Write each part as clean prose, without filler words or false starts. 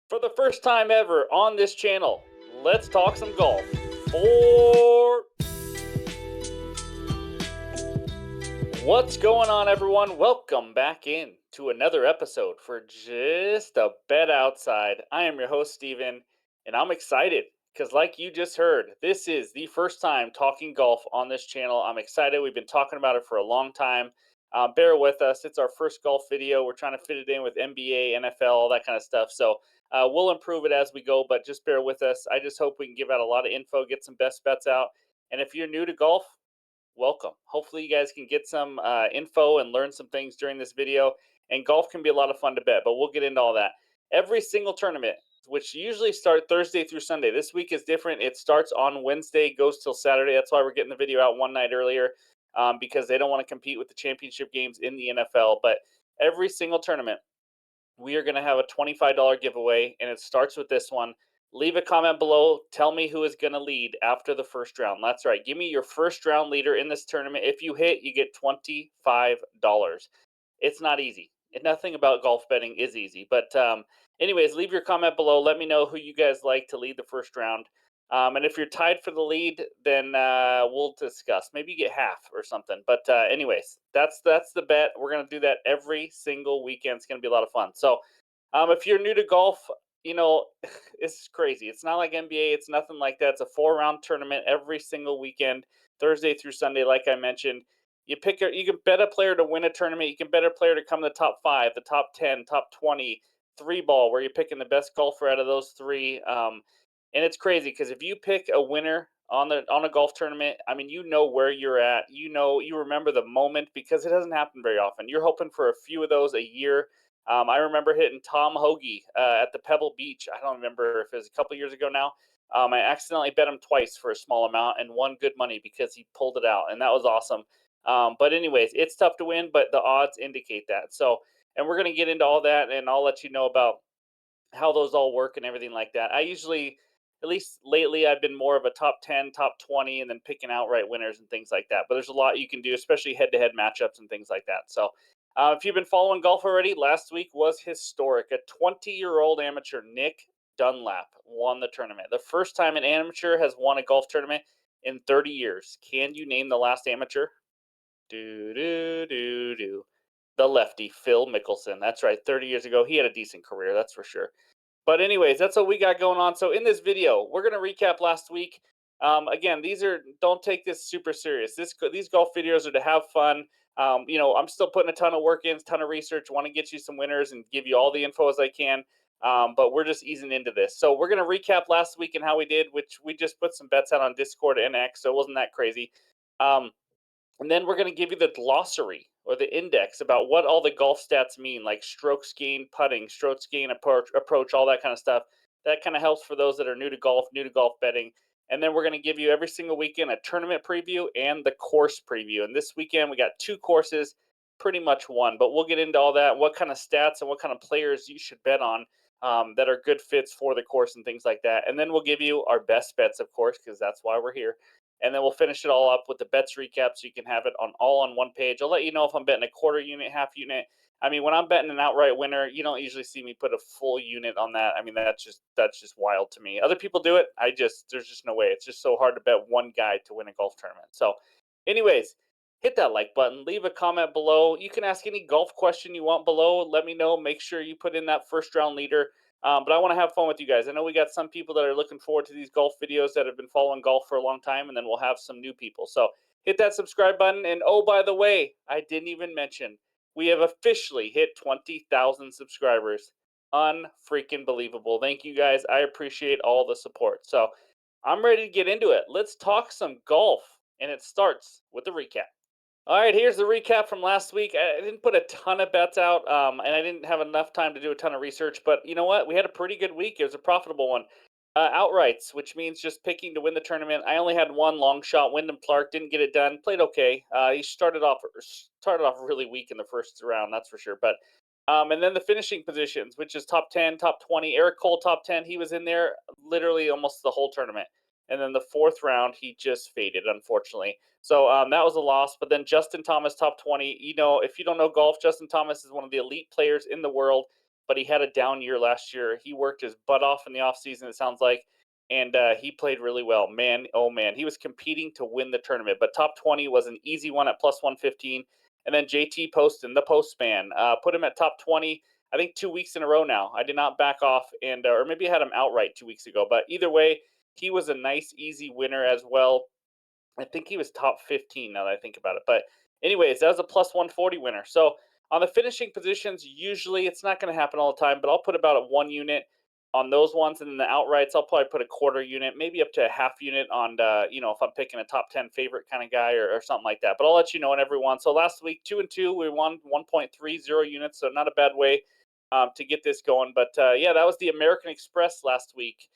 For the first time ever on this channel, let's talk some golf. For what's going on, everyone? Welcome back in to another episode for Just a Bet Outside. I am your host, Steven, and I'm excited because, like you just heard, this is the first time talking golf on this channel. I'm excited. We've been talking about it for a long time. Bear with us. It's our first golf video. We're trying to fit it in with NBA, NFL, all that kind of stuff. So we'll improve it as we go, but just bear with us. I just hope we can give out a lot of info, get some best bets out. And if you're new to golf, welcome. Hopefully you guys can get some info and learn some things during this video. And golf can be a lot of fun to bet, but we'll get into all that. Every single tournament, which usually start Thursday through Sunday. This week is different. It starts on Wednesday, goes till Saturday. That's why we're getting the video out one night earlier, because they don't want to compete with the championship games in the NFL. But every single tournament, we are going to have a $25 giveaway, and it starts with this one. Leave a comment below. Tell me who is going to lead after the first round. That's right. Give me your first round leader in this tournament. If you hit, you get $25. It's not easy. Nothing about golf betting is easy. But anyways, leave your comment below. Let me know who you guys like to lead the first round. And if you're tied for the lead, then we'll discuss. Maybe you get half or something. But anyways, that's the bet. We're gonna do that every single weekend. It's gonna be a lot of fun. So if you're new to golf, you know it's crazy. It's not like NBA. It's nothing like that. It's a 4-round tournament every single weekend, Thursday through Sunday, like I mentioned. You can bet a player to win a tournament. You can bet a player to come to the top 5, the top 10, top 20, 3-ball, where you're picking the best golfer out of those three. And it's crazy because if you pick a winner on a golf tournament, I mean, you know where you're at. You remember the moment because it doesn't happen very often. You're hoping for a few of those a year. I remember hitting Tom Hoagie at the Pebble Beach. I don't remember if it was a couple years ago now. I accidentally bet him twice for a small amount and won good money because he pulled it out, and that was awesome. But anyways, it's tough to win, but the odds indicate that. So, and we're going to get into all that, and I'll let you know about how those all work and everything like that. I usually, at least lately, I've been more of a top 10, top 20, and then picking outright winners and things like that. But there's a lot you can do, especially head-to-head matchups and things like that. So if you've been following golf already, last week was historic. A 20-year-old amateur, Nick Dunlap, won the tournament. The first time an amateur has won a golf tournament in 30 years. Can you name the last amateur? Do, do, do, do. The lefty, Phil Mickelson. That's right. 30 years ago, he had a decent career, that's for sure. But anyways, that's what we got going on. So in this video, we're going to recap last week. Again, don't take this super serious. These golf videos are to have fun. I'm still putting a ton of work in, a ton of research. Want to get you some winners and give you all the info as I can. But we're just easing into this. So we're going to recap last week and how we did, which we just put some bets out on Discord and X, so it wasn't that crazy. And then we're going to give you the glossary or the index about what all the golf stats mean, like strokes gained, putting, strokes gained, approach, all that kind of stuff. That kind of helps for those that are new to golf betting. And then we're going to give you every single weekend a tournament preview and the course preview. And this weekend we got 2 courses, pretty much one. But we'll get into all that, what kind of stats and what kind of players you should bet on that are good fits for the course and things like that. And then we'll give you our best bets, of course, because that's why we're here. And then we'll finish it all up with the bets recap so you can have it all on one page. I'll let you know if I'm betting a quarter unit, half unit. I mean, when I'm betting an outright winner, you don't usually see me put a full unit on that. I mean, that's just wild to me. Other people do it. There's just no way. It's just so hard to bet one guy to win a golf tournament. So, anyways, hit that like button. Leave a comment below. You can ask any golf question you want below. Let me know. Make sure you put in that first round leader. But I want to have fun with you guys. I know we got some people that are looking forward to these golf videos that have been following golf for a long time, and then we'll have some new people. So hit that subscribe button. And oh, by the way, I didn't even mention, we have officially hit 20,000 subscribers. Unfreaking believable. Thank you guys. I appreciate all the support. So I'm ready to get into it. Let's talk some golf. And it starts with the recap. All right, here's the recap from last week. I didn't put a ton of bets out, and I didn't have enough time to do a ton of research. But you know what? We had a pretty good week. It was a profitable one. Outrights, which means just picking to win the tournament. I only had one long shot. Wyndham Clark didn't get it done. Played okay. He started off really weak in the first round, that's for sure. But and then the finishing positions, which is top 10, top 20. Eric Cole, top 10. He was in there literally almost the whole tournament. And then the 4th round, he just faded, unfortunately. So that was a loss. But then Justin Thomas, top 20. You know, if you don't know golf, Justin Thomas is one of the elite players in the world. but he had a down year last year. He worked his butt off in the offseason, it sounds like, and he played really well. Man, oh man, he was competing to win the tournament. But top 20 was an easy one at plus 115. And then JT Poston, the Postman, put him at top 20. I think 2 weeks in a row now. I did not back off, and or maybe I had him outright 2 weeks ago. But either way, he was a nice, easy winner as well. I think he was top 15 now that I think about it. But anyways, that was a plus 140 winner. So on the finishing positions, usually it's not going to happen all the time, but I'll put about a 1 unit on those ones, and then the outrights, I'll probably put a quarter unit, maybe up to a half unit on if I'm picking a top 10 favorite kind of guy or something like that. But I'll let you know in every one. So last week, 2-2, we won 1.30 units, so not a bad way to get this going. But yeah, that was the American Express last week.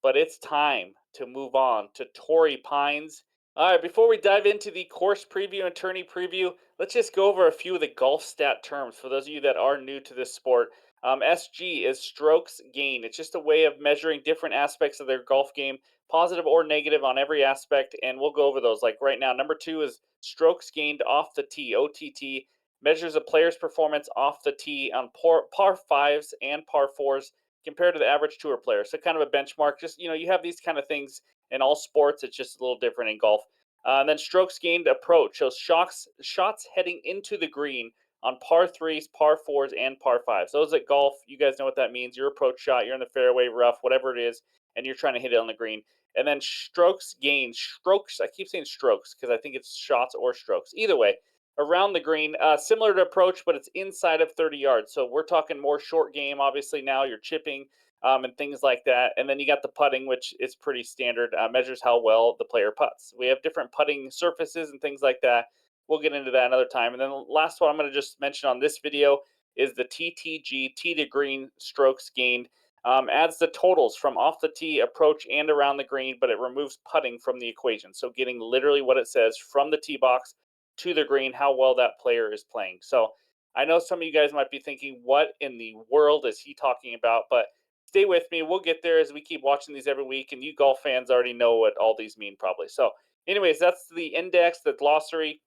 But it's time to move on to Torrey Pines. All right, before we dive into the course preview and tourney preview, let's just go over a few of the golf stat terms for those of you that are new to this sport. SG is strokes gained. It's just a way of measuring different aspects of their golf game, positive or negative on every aspect, and we'll go over those. Like right now, number 2 is strokes gained off the tee, OTT, measures a player's performance off the tee on par fives and par fours compared to the average tour player. So kind of a benchmark. Just you have these kind of things in all sports. It's just a little different in golf. And then strokes gained approach shows shots heading into the green on par threes, par fours, and par fives. Those at golf, you guys know what that means. Your approach shot, you're in the fairway, rough, whatever it is, and you're trying to hit it on the green. And then strokes gained, strokes, I keep saying strokes because I think it's shots or strokes. Either way, around the green, similar to approach, but it's inside of 30 yards. So we're talking more short game. Obviously, now you're chipping and things like that. And then you got the putting, which is pretty standard, measures how well the player putts. We have different putting surfaces and things like that. We'll get into that another time. And then the last one I'm going to just mention on this video is the TTG, tee to green strokes gained. Adds the totals from off the tee, approach, and around the green, but it removes putting from the equation. So getting literally what it says from the tee box to the green, how well that player is playing. So I know some of you guys might be thinking, what in the world is he talking about? But stay with me. We'll get there as we keep watching these every week. And you golf fans already know what all these mean probably. So anyways, that's the index, the glossary.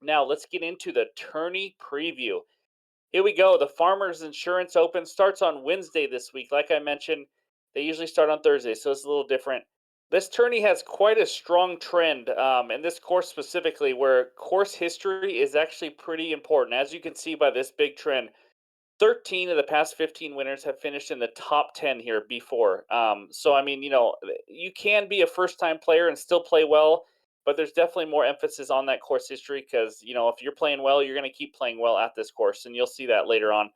Now let's get into the tourney preview. Here we go. The Farmers Insurance Open starts on Wednesday this week. Like I mentioned, they usually start on Thursday, so it's a little different. This tourney has quite a strong trend, and this course specifically, where course history is actually pretty important. As you can see by this big trend, 13 of the past 15 winners have finished in the top 10 here before. So, I mean, you can be a first time player and still play well, but there's definitely more emphasis on that course history because, if you're playing well, you're going to keep playing well at this course, and you'll see that later on.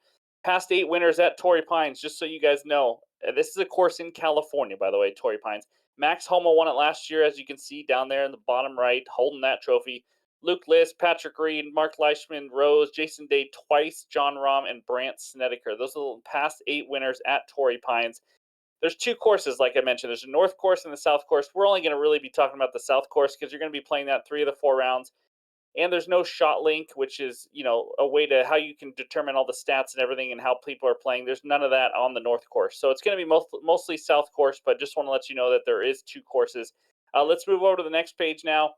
Past 8 winners at Torrey Pines, just so you guys know. This is a course in California, by the way, Torrey Pines. Max Homa won it last year, as you can see down there in the bottom right, holding that trophy. Luke List, Patrick Reed, Mark Leishman, Rose, Jason Day twice, John Rahm, and Brant Snedeker. Those are the past 8 winners at Torrey Pines. There's 2 courses, like I mentioned. There's a North course and the South course. We're only going to really be talking about the South course because you're going to be playing that 3 of the 4 rounds. And there's no shot link, which is, a way to how you can determine all the stats and everything and how people are playing. There's none of that on the North course. So it's going to be mostly South course, but just want to let you know that there is 2 courses. Let's move over to the next page now.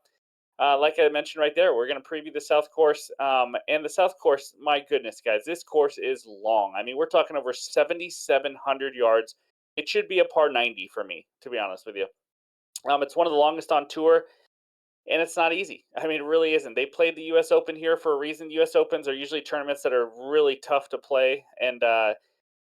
Like I mentioned right there, we're going to preview the South course. And the South course, my goodness, guys, this course is long. I mean, we're talking over 7,700 yards. It should be a par 90 for me, to be honest with you. It's one of the longest on tour, and it's not easy. I mean, it really isn't. They played the U.S. Open here for a reason. U.S. Opens are usually tournaments that are really tough to play, and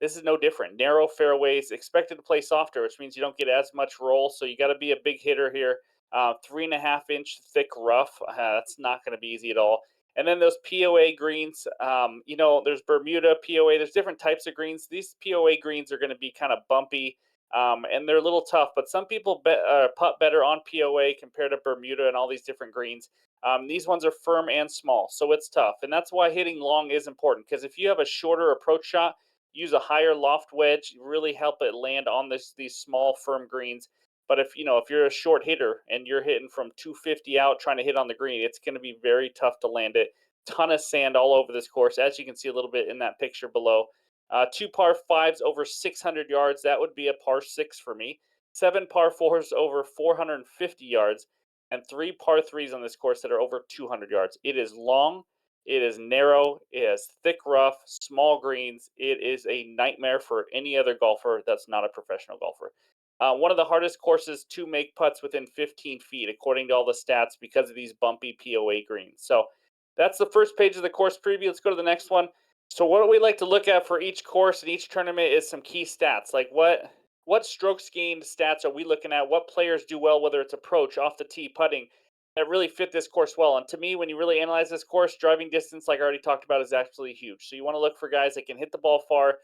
this is no different. Narrow fairways, expected to play softer, which means you don't get as much roll. So you got to be a big hitter here. 3.5-inch thick rough. That's not going to be easy at all. And then those POA greens. There's Bermuda POA. There's different types of greens. These POA greens are going to be kind of bumpy. And they're a little tough, but some people putt better on POA compared to Bermuda and all these different greens. These ones are firm and small, so it's tough. And that's why hitting long is important, because if you have a shorter approach shot, use a higher loft wedge, really help it land on these small, firm greens. But if you're a short hitter and you're hitting from 250 out trying to hit on the green, it's going to be very tough to land it. Ton of sand all over this course, as you can see a little bit in that picture below. 2 par 5s over 600 yards. That would be a par 6 for me. 7 par 4s over 450 yards. And 3 par 3s on this course that are over 200 yards. It is long. It is narrow, it has thick rough, small greens. It is a nightmare for any other golfer that's not a professional golfer. One of the hardest courses to make putts within 15 feet, according to all the stats, because of these bumpy POA greens. So that's the first page of the course preview. Let's go to the next one. So what we like to look at for each course and each tournament is some key stats, like what strokes gained stats are we looking at? What players do well, whether it's approach, off the tee, putting, that really fit this course well. And to me, when you really analyze this course, driving distance, like I already talked about, is absolutely huge. So you want to look for guys that can hit the ball far.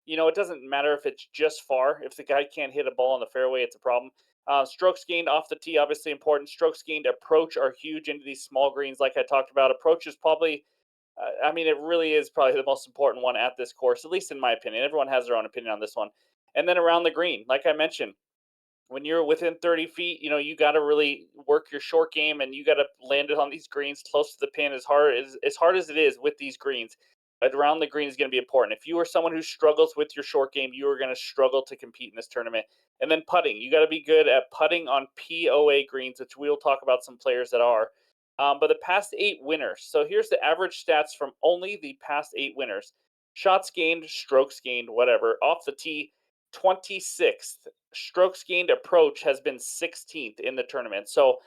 It doesn't matter if it's just far. If the guy can't hit a ball in the fairway, it's a problem. Strokes gained off the tee, obviously important. Strokes gained approach are huge into these small greens, like I talked about. Approach is probably, it really is probably the most important one at this course, at least in my opinion. Everyone has their own opinion on this one. And then around the green, like I mentioned, when you're within 30 feet, you got to really work your short game and you got to land it on these greens close to the pin as hard as it is with these greens. But around the green is going to be important. If you are someone who struggles with your short game, you are going to struggle to compete in this tournament. And then putting, you got to be good at putting on POA greens, which we'll talk about some players that are. But the past 8 winners. So here's the average stats from only the past 8 winners. Shots gained, strokes gained, whatever. Off the tee, 26th. Strokes gained approach has been 16th in the tournament. So,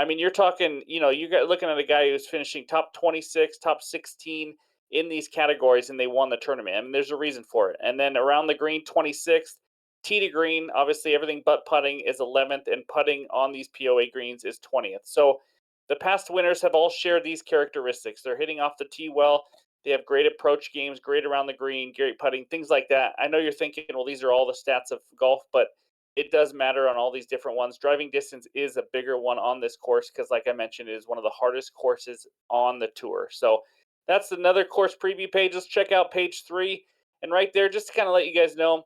you're talking, you're looking at a guy who's finishing top 26, top 16 in these categories, and they won the tournament. There's a reason for it. And then around the green, 26th. Tee to green, obviously everything but putting is 11th, and putting on these POA greens is 20th. So the past winners have all shared these characteristics. They're hitting off the tee well. They have great approach games, great around the green, great putting, things like that. I know you're thinking, well, these are all the stats of golf, but it does matter on all these different ones. Driving distance is a bigger one on this course because, like I mentioned, it is one of the hardest courses on the tour. So that's another course preview page. Let's check out page 3. And right there, just to kind of let you guys know,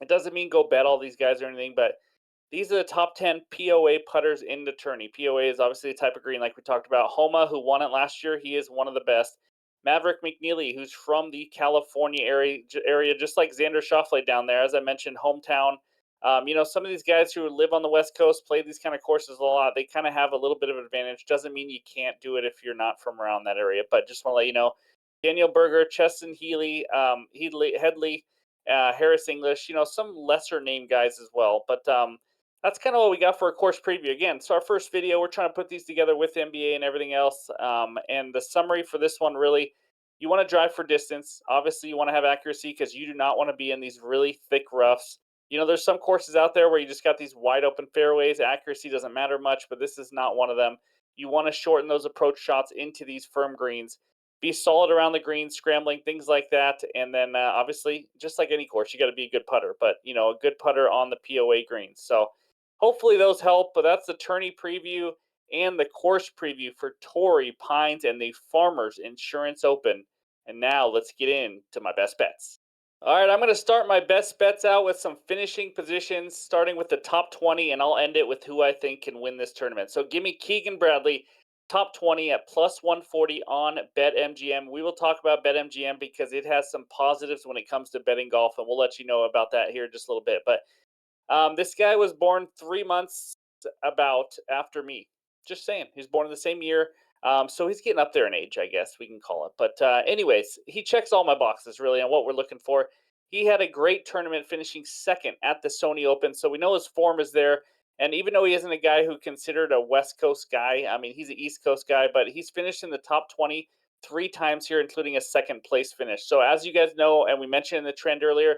it doesn't mean go bet all these guys or anything, but these are the top 10 POA putters in the tourney. POA is obviously a type of green, like we talked about. Homa, who won it last year, he is one of the best. Maverick McNeely, who's from the California area, just like Xander Schauffele down there, as I mentioned, hometown. Some of these guys who live on the West Coast play these kind of courses a lot. They kind of have a little bit of an advantage. Doesn't mean you can't do it if you're not from around that area, but just want to let you know. Daniel Berger, Cheston Headley, Harris English, some lesser name guys as well. But that's kind of what we got for a course preview. Again, so our first video, we're trying to put these together with NBA and everything else. And the summary for this one, really, you want to drive for distance. Obviously, you want to have accuracy because you do not want to be in these really thick roughs. There's some courses out there where you just got these wide open fairways. Accuracy doesn't matter much, but this is not one of them. You want to shorten those approach shots into these firm greens. Be solid around the green, scrambling, things like that. And then obviously, just like any course, you got to be a good putter, but a good putter on the POA greens. So hopefully those help. But that's the tourney preview and the course preview for Torrey Pines and the Farmers Insurance Open. And now let's get into my best bets. All right, I'm going to start my best bets out with some finishing positions, starting with the top 20, and I'll end it with who I think can win this tournament. So give me Keegan Bradley, top 20 at plus 140 on BetMGM. We will talk about BetMGM because it has some positives when it comes to betting golf, and we'll let you know about that here in just a little bit. But this guy was born 3 months about after me. Just saying. He was born in the same year. So he's getting up there in age, I guess we can call it. But anyways, he checks all my boxes really on what we're looking for. He had a great tournament, finishing second at the Sony Open. So we know his form is there. And even though he isn't a guy who considered a West Coast guy, he's an East Coast guy, but he's finished in the top 20 3 times here, including a second place finish. So as you guys know, and we mentioned in the trend earlier,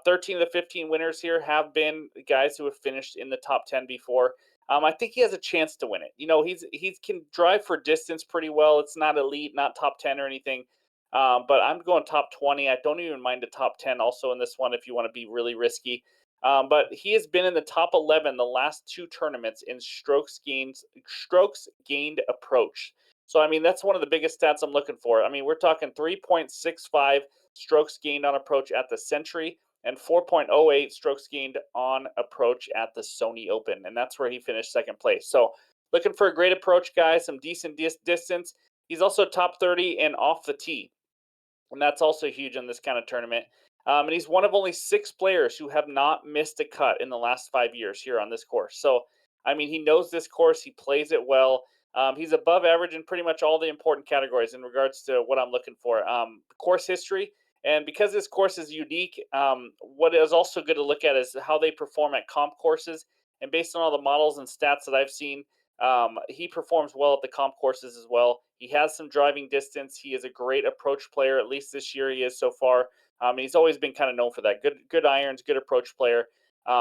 13 of the 15 winners here have been guys who have finished in the top 10 before. I think he has a chance to win it. He can drive for distance pretty well. It's not elite, not top 10 or anything. But I'm going top 20. I don't even mind the top 10 also in this one if you want to be really risky. But he has been in the top 11 the last 2 tournaments in strokes gained approach. So that's one of the biggest stats I'm looking for. We're talking 3.65 strokes gained on approach at the Century and 4.08 strokes gained on approach at the Sony Open. And that's where he finished second place. So looking for a great approach guy, some decent distance. He's also top 30 and off the tee. And that's also huge in this kind of tournament. And he's one of only 6 players who have not missed a cut in the last 5 years here on this course. So, he knows this course. He plays it well. He's above average in pretty much all the important categories in regards to what I'm looking for. Course history, and because this course is unique, what is also good to look at is how they perform at comp courses. And based on all the models and stats that I've seen, he performs well at the comp courses as well. He has some driving distance. He is a great approach player. At least this year, he is so far. He's always been kind of known for that. Good irons, good approach player.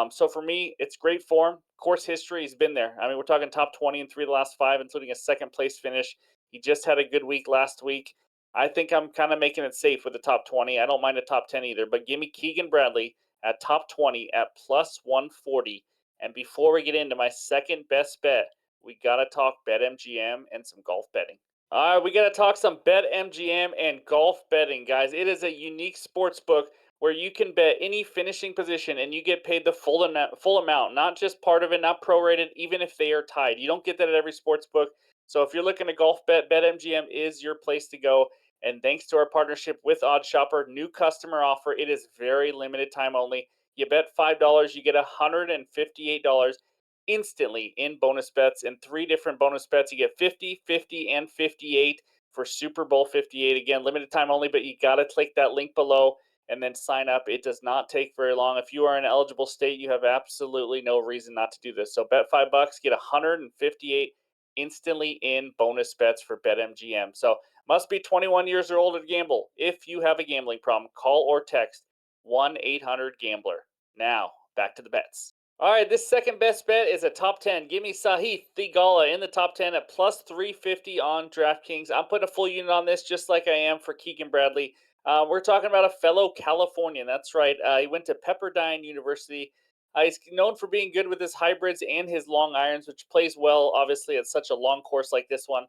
So for me, it's great form. Course history, he's been there. I mean, we're talking top 20 in 3 of the last 5, including a second place finish. He just had a good week last week. I think I'm kind of making it safe with the top 20. I don't mind a top 10 either, but give me Keegan Bradley at top 20 at plus 140. And before we get into my second best bet, we got to talk BetMGM and some golf betting. All right, we got to talk some BetMGM and golf betting, guys. It is a unique sports book where you can bet any finishing position and you get paid the full amount, not just part of it, not prorated, even if they are tied. You don't get that at every sports book. So if you're looking to golf bet, BetMGM is your place to go. And thanks to our partnership with OddsShopper, new customer offer. It is very limited time only. You bet $5, you get $158 instantly in bonus bets. In 3 different bonus bets, you get 50, 50, and 58 for Super Bowl 58. Again, limited time only, but you got to click that link below and then sign up. It does not take very long. If you are in an eligible state, you have absolutely no reason not to do this. So bet $5, get 158 instantly in bonus bets for BetMGM. So must be 21 years or older to gamble. If you have a gambling problem, call or text 1-800-GAMBLER. Now, back to the bets. All right, this second best bet is a top 10. Give me Sahith Theegala in the top 10 at plus 350 on DraftKings. I'm putting a full unit on this just like I am for Keegan Bradley. We're talking about a fellow Californian. That's right. He went to Pepperdine University. He's known for being good with his hybrids and his long irons, which plays well, obviously, at such a long course like this one.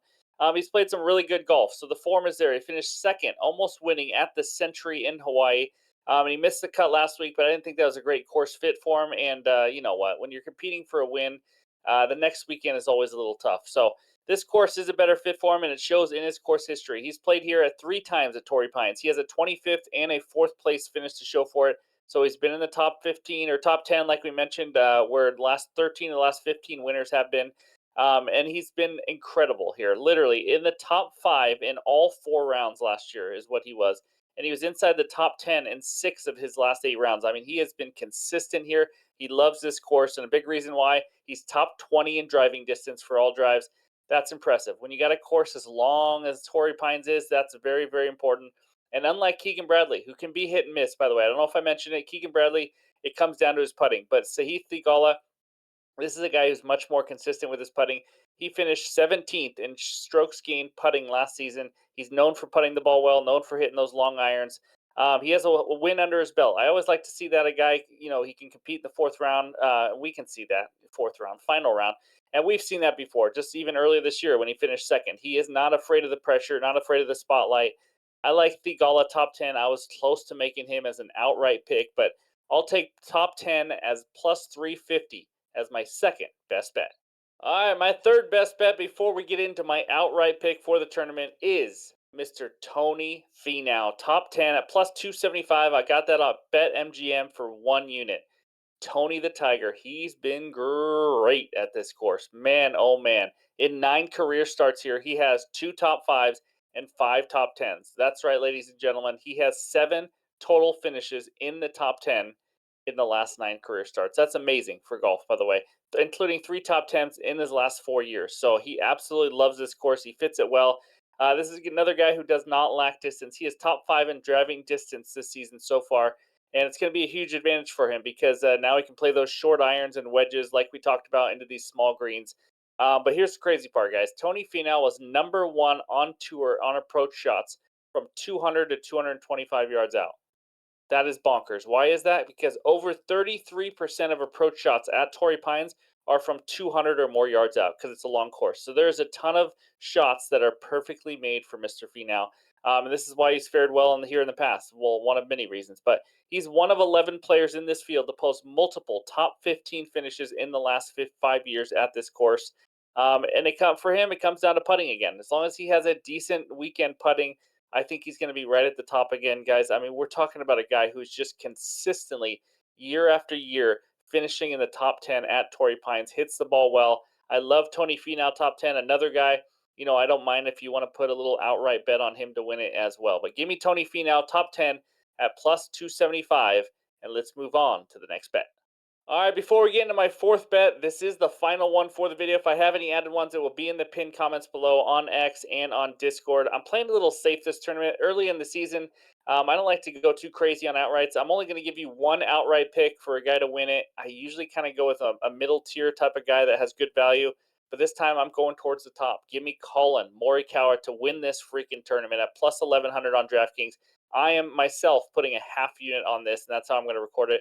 He's played some really good golf, so the form is there. He finished second, almost winning at the Century in Hawaii. And he missed the cut last week, but I didn't think that was a great course fit for him. And you know what? When you're competing for a win, the next weekend is always a little tough. So this course is a better fit for him, and it shows in his course history. He's played here at 3 times at Torrey Pines. He has a 25th and a 4th place finish to show for it. So he's been in the top 15 or top 10, like we mentioned, where the last 13 of the last 15 winners have been. And he's been incredible here, literally in the top 5 in all 4 rounds last year is what he was. And he was inside the top 10 in 6 of his last 8 rounds. I mean, he has been consistent here. He loves this course, and a big reason why he's top 20 in driving distance for all drives. That's impressive. When you got a course as long as Torrey Pines is, that's very, very important. And unlike Keegan Bradley, who can be hit and miss, by the way, I don't know if I mentioned it, Keegan Bradley, it comes down to his putting. But Sahith Theegala, this is a guy who's much more consistent with his putting. He finished 17th in strokes gained putting last season. He's known for putting the ball well, known for hitting those long irons. He has a win under his belt. I always like to see that a guy, he can compete in the 4th round. We can see that 4th round, final round. And we've seen that before, just even earlier this year when he finished second. He is not afraid of the pressure, not afraid of the spotlight. I like Theegala top 10. I was close to making him as an outright pick, but I'll take top 10 as plus 350 as my second best bet. All right, my third best bet before we get into my outright pick for the tournament is Mr. Tony Finau. Top 10 at plus 275. I got that on BetMGM for 1 unit. Tony the Tiger, he's been great at this course. Man, oh man. In 9 career starts here, he has 2 top 5s and 5 top 10s. That's right, ladies and gentlemen. He has 7 total finishes in the top 10 in the last 9 career starts. That's amazing for golf, by the way, including 3 top 10s in his last 4 years. So he absolutely loves this course. He fits it well. This is another guy who does not lack distance. He is top 5 in driving distance this season so far. And it's going to be a huge advantage for him because now he can play those short irons and wedges like we talked about into these small greens. But here's the crazy part, guys. Tony Finau was number 1 on tour on approach shots from 200 to 225 yards out. That is bonkers. Why is that? Because over 33% of approach shots at Torrey Pines are from 200 or more yards out because it's a long course. So there's a ton of shots that are perfectly made for Mr. Finau. And this is why he's fared well here in the past. Well, one of many reasons. But he's one of 11 players in this field to post multiple top 15 finishes in the last 5 years at this course. And for him, it comes down to putting again. As long as he has a decent weekend putting, I think he's going to be right at the top again, guys. I mean, we're talking about a guy who's just consistently, year after year, finishing in the top 10 at Torrey Pines, hits the ball well. I love Tony Finau top 10. Another guy, I don't mind if you want to put a little outright bet on him to win it as well. But give me Tony Finau top 10 at plus 275, and let's move on to the next bet. All right, before we get into my fourth bet, this is the final one for the video. If I have any added ones, it will be in the pinned comments below on X and on Discord. I'm playing a little safe this tournament early in the season. I don't like to go too crazy on outrights. I'm only going to give you one outright pick for a guy to win it. I usually kind of go with a middle tier type of guy that has good value. But this time I'm going towards the top. Give me Colin Morikawa to win this freaking tournament at plus 1100 on DraftKings. I am myself putting a half unit on this, and that's how I'm going to record it.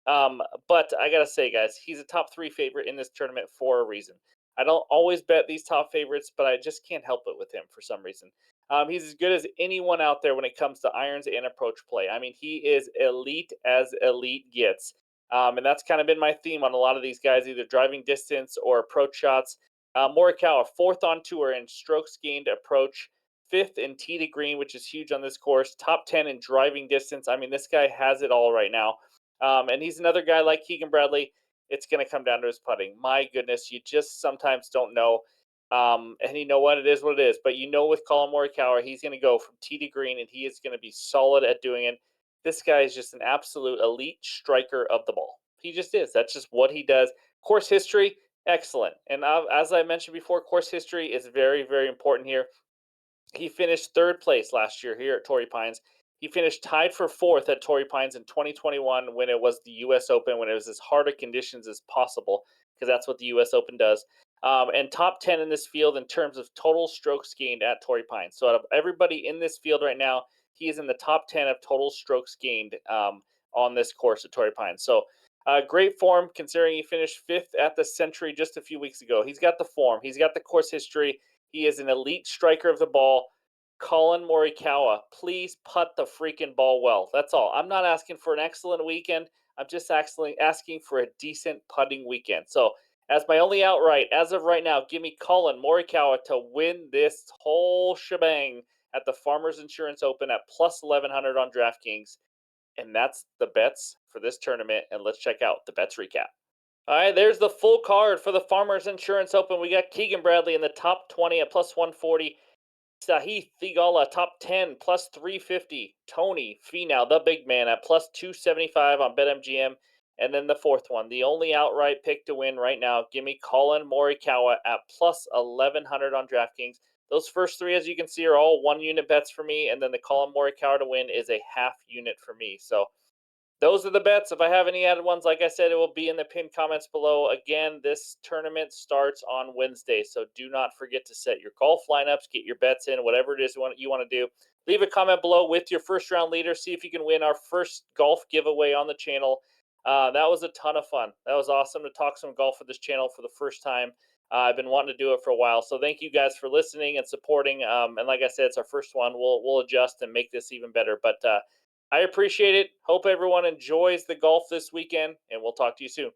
But I gotta say, guys, he's a top three favorite in this tournament for a reason. I don't always bet these top favorites, but I just can't help it with him for some reason. He's as good as anyone out there when it comes to irons and approach play. I mean, he is elite as elite gets. And that's kind of been my theme on a lot of these guys, either driving distance or approach shots. Morikawa, fourth on tour in strokes gained approach, fifth in tee to green, which is huge on this course, top 10 in driving distance. I mean, this guy has it all right now. And he's another guy like Keegan Bradley. It's going to come down to his putting. My goodness, you just sometimes don't know. And you know what? It is what it is. But with Colin Morikawa, he's going to go from tee to green, and he is going to be solid at doing it. This guy is just an absolute elite striker of the ball. He just is. That's just what he does. Course history, excellent. And as I mentioned before, course history is very, very important here. He finished third place last year here at Torrey Pines. He finished tied for fourth at Torrey Pines in 2021 when it was the U.S. Open, when it was as hard of conditions as possible, because that's what the U.S. Open does. And top 10 in this field in terms of total strokes gained at Torrey Pines. So out of everybody in this field right now, he is in the top 10 of total strokes gained on this course at Torrey Pines. So great form considering he finished fifth at the Century just a few weeks ago. He's got the form. He's got the course history. He is an elite striker of the ball. Colin Morikawa, please putt the freaking ball well. That's all. I'm not asking for an excellent weekend. I'm just asking for a decent putting weekend. So, as my only outright, as of right now, give me Colin Morikawa to win this whole shebang at the Farmers Insurance Open at plus 1100 on DraftKings. And that's the bets for this tournament. And let's check out the bets recap. All right, there's the full card for the Farmers Insurance Open. We got Keegan Bradley in the top 20 at plus 140. Sahith Theegala, top 10, plus 350. Tony Finau, the big man, at plus 275 on BetMGM. And then the fourth one, the only outright pick to win right now. Give me Colin Morikawa at plus 1100 on DraftKings. Those first three, as you can see, are all one unit bets for me. And then the Colin Morikawa to win is a half unit for me. So those are the bets. If I have any added ones, like I said, it will be in the pinned comments below. Again, this tournament starts on Wednesday, so do not forget to set your golf lineups, get your bets in, whatever it is you want to do. Leave a comment below with your first round leader. See if you can win our first golf giveaway on the channel. That was a ton of fun. That was awesome to talk some golf with this channel for the first time. I've been wanting to do it for a while, so thank you guys for listening and supporting. And like I said, it's our first one. We'll adjust and make this even better. But I appreciate it. Hope everyone enjoys the golf this weekend, and we'll talk to you soon.